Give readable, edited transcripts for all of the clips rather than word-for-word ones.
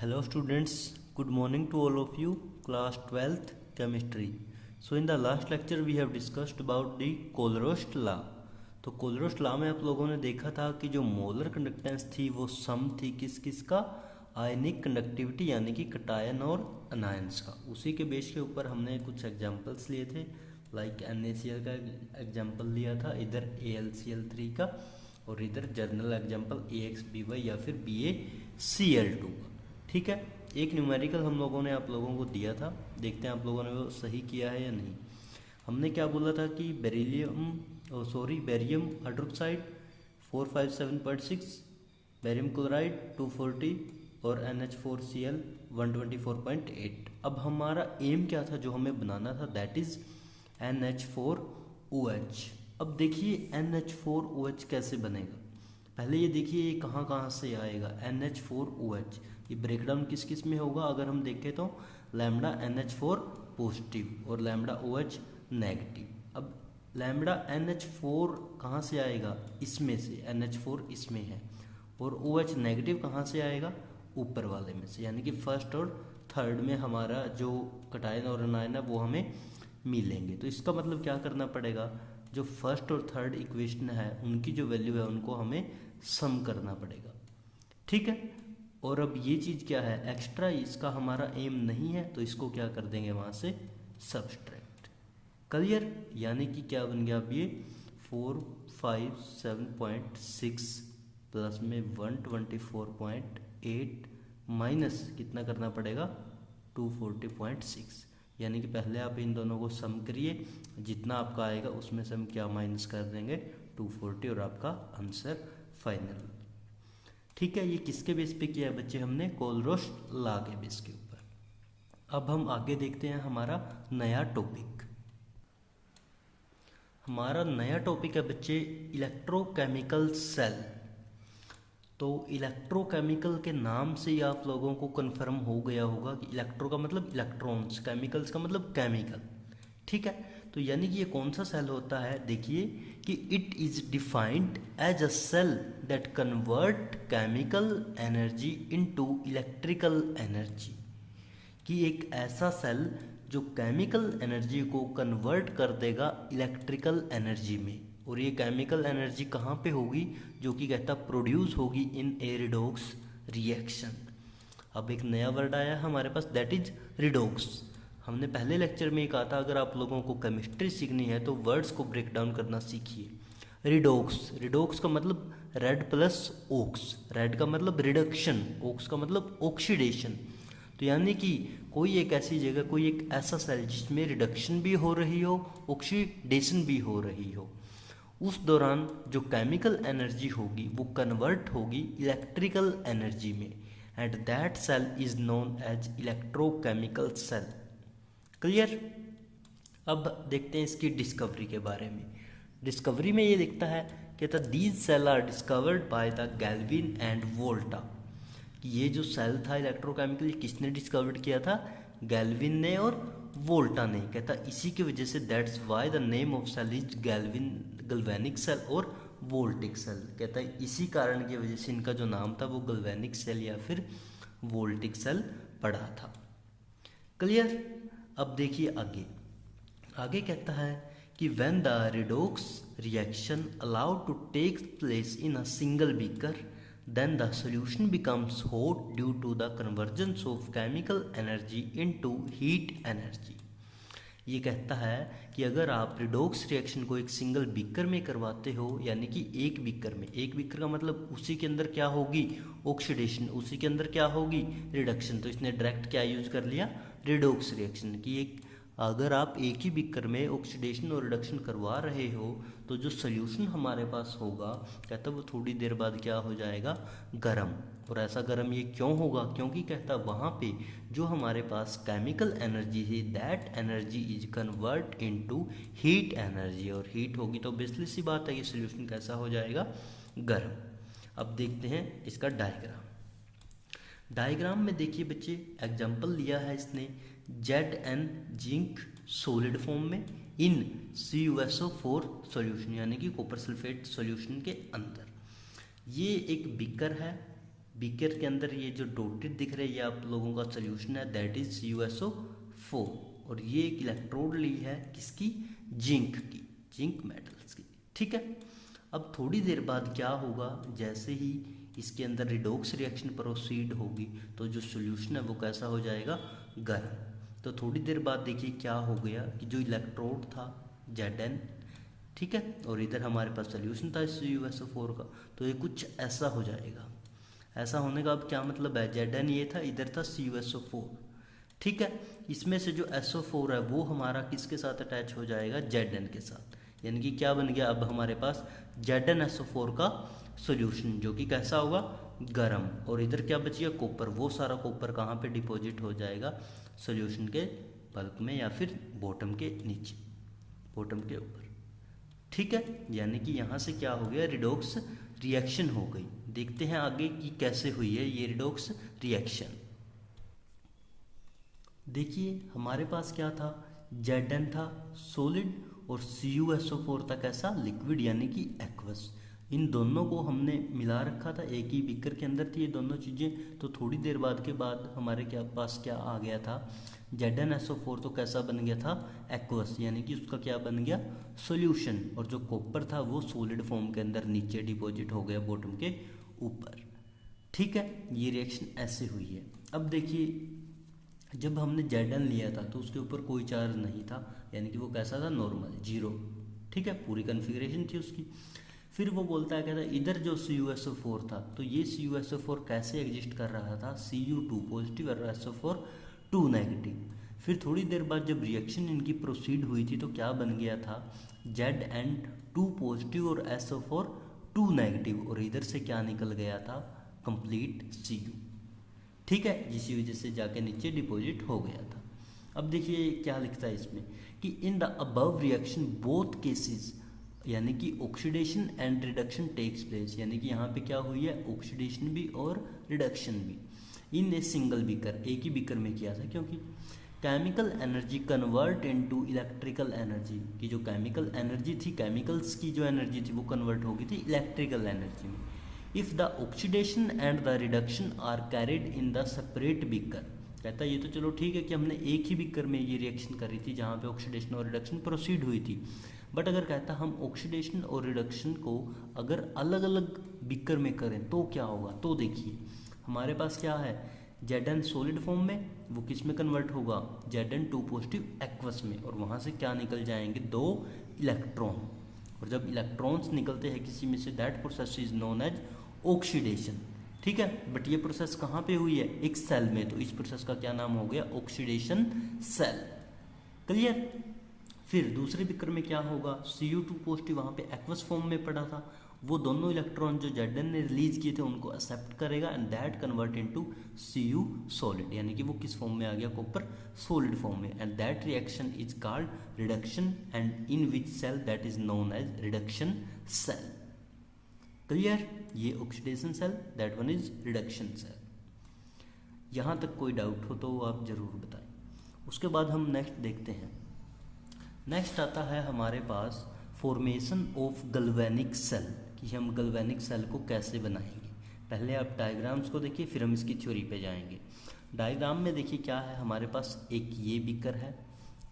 Hello students, good morning to all of you, class 12th chemistry. So in the last lecture we have discussed about the Kohlrausch law. तो Kohlrausch law में आप लोगों ने देखा था कि जो मोलर कंडक्टेंस थी वो सम थी किस किस का, आयनिक कंडक्टिविटी यानी कि कटायन और अनायंस का. उसी के बेस के ऊपर हमने कुछ एग्जांपल्स लिए थे, लाइक NaCl का एग्जांपल लिया था, इधर AlCl3 का, और इधर जर्नल एग्जांपल AxBy या फिर BaCl2 का. ठीक है, एक न्यूमेरिकल हम लोगों ने आप लोगों को दिया था, देखते हैं आप लोगों ने वो सही किया है या नहीं. हमने क्या बोला था कि बेरियम हाइड्रोक्साइड 457.6, बेरियम क्लोराइड 240 और NH4Cl 124.8. अब हमारा एम क्या था जो हमें बनाना था, दैट इज NH4OH. अब देखिए NH4OH कैसे बनेगा. पहले ये देखिए ये कहाँ कहाँ से आएगा. NH4OH ये ब्रेकडाउन किस किस में होगा, अगर हम देखें तो लैम्डा NH4 पॉजिटिव और लैम्डा OH नेगेटिव. अब लैम्डा NH4 कहाँ से आएगा, इसमें से. NH4 इसमें है और OH नेगेटिव कहाँ से आएगा, ऊपर वाले में से, यानी कि फर्स्ट और थर्ड में हमारा जो कटायन और अनायन है वो हमें मिलेंगे. तो इसका मतलब क्या करना पड़ेगा, जो फर्स्ट और थर्ड इक्वेशन है उनकी जो वैल्यू है उनको हमें सम करना पड़ेगा. ठीक है, और अब ये चीज़ क्या है, एक्स्ट्रा, इसका हमारा एम नहीं है तो इसको क्या कर देंगे वहाँ से सब्सट्रैक्ट. क्लियर, यानी कि क्या बन गया अब ये 457.6 प्लस में 124.8 माइनस कितना करना पड़ेगा 240.6. यानी कि पहले आप इन दोनों को सम करिए, जितना आपका आएगा उसमें से हम क्या माइनस कर देंगे 240 और आपका आंसर फाइनल. ठीक है, ये किसके बेस पे किया है बच्चे, हमने कोलरोस्ट लॉ के बेस के ऊपर. अब हम आगे देखते हैं हमारा नया टॉपिक. हमारा नया टॉपिक है बच्चे इलेक्ट्रोकेमिकल सेल. तो इलेक्ट्रोकेमिकल के नाम से ही आप लोगों को कन्फर्म हो गया होगा कि इलेक्ट्रो का मतलब इलेक्ट्रॉन्स, केमिकल्स का मतलब केमिकल. ठीक है, तो यानी कि ये कौन सा सेल होता है, देखिए कि it is defined as a cell that convert chemical energy into electrical energy. कि एक ऐसा सेल जो केमिकल एनर्जी को कन्वर्ट कर देगा इलेक्ट्रिकल एनर्जी में. और ये केमिकल एनर्जी कहाँ पे होगी, जो कि कहता प्रोड्यूस होगी इन ए रिडोक्स रिएक्शन. अब एक नया वर्ड आया हमारे पास, दैट इज रिडोक्स. हमने पहले लेक्चर में कहा था अगर आप लोगों को केमिस्ट्री सीखनी है तो वर्ड्स को ब्रेक डाउन करना सीखिए. रिडोक्स, रिडोक्स का मतलब रेड प्लस ओक्स, रेड का मतलब रिडक्शन, ओक्स का मतलब ऑक्सीडेशन. तो यानी कि कोई एक ऐसी जगह, कोई एक ऐसा सेल जिसमें रिडक्शन भी हो रही हो, ऑक्सीडेशन भी हो रही हो, उस दौरान जो केमिकल एनर्जी होगी वो कन्वर्ट होगी इलेक्ट्रिकल एनर्जी में, and that cell is known as electrochemical cell. Clear. अब देखते हैं इसकी डिस्कवरी के बारे में. डिस्कवरी में ये लिखता है, कहता these cell are discovered by the Galvani and Volta. ये जो सेल था इलेक्ट्रोकेमिकल किसने डिस्कवर्ड किया था, गैल्विन ने और वोल्टा ने. कहता इसी की वजह से that's why the name of cell is galvanic cell और वोल्टिक सेल. कहता है इसी कारण की वजह से इनका जो नाम था वो गैल्वेनिक सेल या फिर वोल्टिक सेल पड़ा था. क्लियर. अब देखिए आगे, आगे कहता है कि when the redox reaction allowed to take place in a single beaker, then the solution becomes hot due to the convergence of chemical energy into heat energy. ये कहता है कि अगर आप रिडोक्स रिएक्शन को एक सिंगल बीकर में करवाते हो, यानी कि एक बीकर में, एक बीकर का मतलब उसी के अंदर क्या होगी ऑक्सीडेशन, उसी के अंदर क्या होगी रिडक्शन. तो इसने डायरेक्ट क्या यूज कर लिया, रिडोक्स रिएक्शन. कि एक अगर आप एक ही बीकर में ऑक्सीडेशन और रिडक्शन करवा रहे हो तो जो सोल्यूशन हमारे पास होगा, कहता वो थोड़ी देर बाद क्या हो जाएगा, गर्म. और ऐसा गर्म ये क्यों होगा, क्योंकि कहता वहाँ पे जो हमारे पास केमिकल एनर्जी है that energy is convert into heat energy. और हीट होगी तो ऑब्वियसली सी बात है कि सोल्यूशन कैसा हो जाएगा, गर्म. अब देखते हैं इसका डायग्राम. डायग्राम में देखिए बच्चे एग्जाम्पल लिया है इसने Zn जिंक सॉलिड फॉर्म में इन CuSO4 सॉल्यूशन, यानी कि कॉपर सल्फेट सॉल्यूशन के अंदर. ये एक बीकर है बीकर के अंदर ये जो डॉटेड दिख रहा है ये आप लोगों का सोल्यूशन है, दैट इज CuSO4। और ये एक इलेक्ट्रोड ली है किसकी, जिंक की, जिंक मेटल्स की, ठीक है। अब थोड़ी देर बाद क्या होगा, जैसे ही इसके अंदर रिडॉक्स रिएक्शन प्रोसीड होगी तो जो सोल्यूशन है वो कैसा हो जाएगा, गर्म। तो थोड़ी देर बाद देखिए क्या हो गया कि जो इलेक्ट्रोड था Zn, ठीक है, और इधर हमारे पास सोल्यूशन था CuSO4 का, तो ये कुछ ऐसा हो जाएगा। ऐसा होने का अब क्या मतलब है, Zn ये था, इधर था CuSO4, ठीक है। इसमें से जो SO4 है वो हमारा किसके साथ अटैच हो जाएगा, Zn के साथ, यानी कि क्या बन गया अब हमारे पास ZnSO4 का सॉल्यूशन, जो कि कैसा होगा, गरम। और इधर क्या बच गया, कॉपर। वो सारा कॉपर कहाँ पे डिपॉजिट हो जाएगा, सॉल्यूशन के बल्क में या फिर बॉटम के नीचे, बॉटम के ऊपर, ठीक है। यानी कि यहाँ से क्या हो गया, रिडॉक्स रिएक्शन हो गई। देखते हैं आगे कि कैसे हुई है ये रिडॉक्स रिएक्शन। देखिए हमारे पास क्या था, Zn था सॉलिड और CuSO4 था कैसा, लिक्विड यानी कि एक्वस। इन दोनों को हमने मिला रखा था, एक ही बीकर के अंदर थी ये दोनों चीज़ें। तो थोड़ी देर बाद के बाद हमारे पास क्या आ गया था, ZnSO4 तो कैसा बन गया था, एक्वस, यानी कि उसका क्या बन गया, सॉल्यूशन। और जो कॉपर था वो सॉलिड फॉर्म के अंदर नीचे डिपॉजिट हो गया बॉटम के ऊपर, ठीक है। ये रिएक्शन ऐसे हुई है। अब देखिए जब हमने Zn लिया था तो उसके ऊपर कोई चार्ज नहीं था, यानी कि वो कैसा था, नॉर्मल, जीरो, ठीक है, पूरी कन्फिग्रेशन थी उसकी। फिर वो बोलता है, कहता है इधर जो CuSO4 था, तो ये CuSO4 कैसे एग्जिस्ट कर रहा था, Cu2 पॉजिटिव और SO4 2 नेगेटिव। फिर थोड़ी देर बाद जब रिएक्शन इनकी प्रोसीड हुई थी तो क्या बन गया था, Zn2 पॉजिटिव और SO4 2 नेगेटिव, और इधर से क्या निकल गया था, कंप्लीट Cu, ठीक है, जिसकी वजह से जाके नीचे डिपॉजिट हो गया था। अब देखिए क्या लिखता है इसमें कि in the above reaction both cases, यानी कि oxidation and reduction takes place, यानी कि यहाँ पे क्या हुई है, ऑक्सीडेशन भी और रिडक्शन भी इन ए सिंगल बीकर, एक ही बीकर में किया था, क्योंकि chemical energy convert into electrical energy, की जो केमिकल एनर्जी थी, केमिकल्स की जो एनर्जी थी वो कन्वर्ट हो गई थी इलेक्ट्रिकल एनर्जी में। If the oxidation and the reduction are carried in the separate beaker, कहता है ये तो चलो ठीक है कि हमने एक ही बीकर में ये रिएक्शन करी थी जहाँ पे ऑक्सीडेशन और रिडक्शन प्रोसीड हुई थी, बट अगर कहता हम ऑक्सीडेशन और रिडक्शन को अगर अलग अलग बीकर में करें तो क्या होगा। तो देखिए हमारे पास क्या है, Zn सॉलिड फॉर्म में, वो किस में कन्वर्ट होगा, Zn2 पॉजिटिव एक्वस में, और वहाँ से क्या निकल जाएंगे, 2 इलेक्ट्रॉन। और जब इलेक्ट्रॉन्स निकलते हैं किसी में से, that process is known as oxidation, ठीक है। बट ये प्रोसेस कहाँ पे हुई है, एक सेल में, तो इस प्रोसेस का क्या नाम हो गया, ऑक्सीडेशन सेल, क्लियर। फिर दूसरे बीकर में क्या होगा, Cu2 पॉजिटिव वहाँ पे एक्वस फॉर्म में पड़ा था, वो दोनों इलेक्ट्रॉन जो Zn ने रिलीज किए थे उनको एक्सेप्ट करेगा and that convert into Cu solid, यानी कि वो किस फॉर्म में आ गया, कॉपर सॉलिड फॉर्म में, and that reaction is called reduction and in which cell that is known as reduction cell, clear. ये oxidation cell, that one is reduction cell. यहाँ तक कोई डाउट हो तो आप जरूर बताएं। उसके बाद हम नेक्स्ट देखते हैं। नेक्स्ट आता है हमारे पास फॉर्मेशन ऑफ गल्वेनिक सेल, कि हम गल्वेनिक सेल को कैसे बनाएंगे। पहले आप डायग्राम्स को देखिए, फिर हम इसकी थ्योरी पे जाएंगे। डायग्राम में देखिए क्या है, हमारे पास एक ये बीकर है,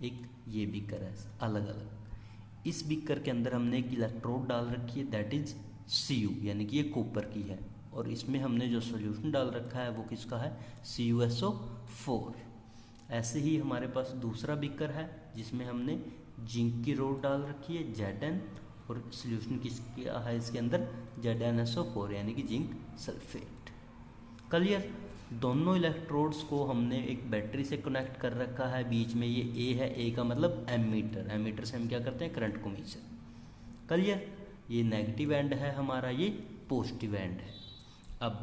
एक ये बीकर है, अलग अलग। इस बीकर के अंदर हमने एक इलेक्ट्रोड डाल रखी है, दैट इज Cu, यानी कि ये कॉपर की है, और इसमें हमने जो सोल्यूशन डाल रखा है वो किसका है, CuSO4। ऐसे ही हमारे पास दूसरा बीकर है जिसमें हमने जिंक की रोड डाल रखी है, Zn, और सोल्यूशन किसका है इसके अंदर, ZnSO4, यानी कि जिंक सल्फेट, क्लियर। दोनों इलेक्ट्रोड्स को हमने एक बैटरी से कनेक्ट कर रखा है, बीच में ये A है, A का मतलब एमीटर, एमीटर से हम क्या करते हैं, करंट को मेजर, क्लियर। ये नेगेटिव एंड है हमारा, ये पॉजिटिव एंड है। अब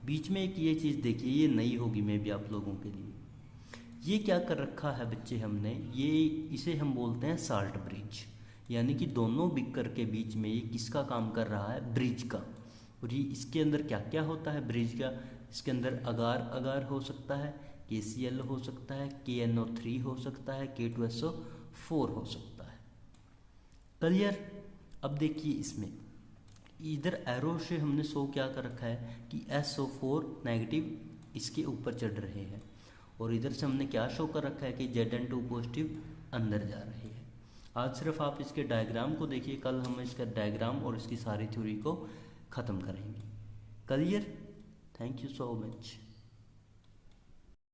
बीच में एक ये चीज़ देखिए, ये नई होगी मे भी आप लोगों के लिए। ये क्या कर रखा है बच्चे हमने, ये इसे हम बोलते हैं साल्ट ब्रिज, यानी कि दोनों बीकर के बीच में ये किसका काम कर रहा है, ब्रिज का। और ये इसके अंदर क्या क्या होता है ब्रिज का, इसके अंदर अगार अगार हो सकता है, KCl हो सकता है, KNO3 हो सकता है, K2SO4 हो सकता है, क्लियर। अब देखिए इसमें इधर एरो से हमने शो क्या कर रखा है कि SO4 नेगेटिव इसके ऊपर चढ़ रहे हैं, और इधर से हमने क्या शो कर रखा है कि Zn2 पॉजिटिव अंदर जा रहे हैं। आज सिर्फ आप इसके डायग्राम को देखिए, कल हम इसका डायग्राम और इसकी सारी थ्योरी को ख़त्म करेंगे। Clear? Thank you so much.